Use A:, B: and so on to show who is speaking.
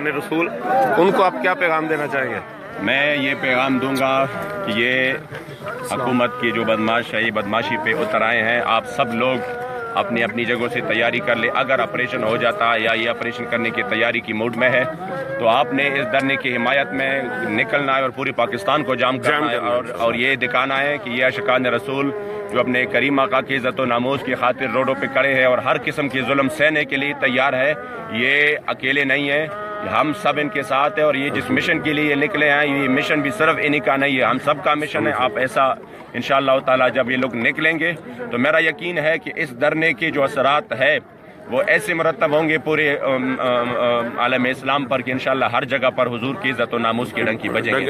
A: आशिकान रसूल, उनको आप क्या पैगाम देना चाहेंगे?
B: मैं ये पैगाम दूंगा कि ये हुकूमत की जो बदमाश है, ये बदमाशी पे उतर आए हैं। आप सब लोग अपनी अपनी जगहों से तैयारी कर ले। अगर ऑपरेशन हो जाता है या ये ऑपरेशन करने की तैयारी की मूड में है तो आपने इस धरने की हिमायत में निकलना है और पूरी पाकिस्तान को जाम करना है और ये दिखाना है कि ये आशिकान रसूल जो अपने करीम आका की इज़्ज़त व नामूस की खातिर रोडों पे खड़े हैं और हर किस्म की जुल्म सहने के लिए तैयार है, ये अकेले नहीं है, हम सब इनके साथ हैं। और ये जिस मिशन के लिए ये निकले हैं, ये मिशन भी सिर्फ इन्हीं का नहीं है, हम सब का मिशन है। आप ऐसा इंशाअल्लाह ताला जब ये लोग निकलेंगे तो मेरा यकीन है कि इस धरने के जो असरात है वो ऐसे मुरतब होंगे पूरे आलम इस्लाम पर कि इंशाअल्लाह हर जगह पर हुजूर की इज़्ज़त व नामूस की डंकी बजेगी।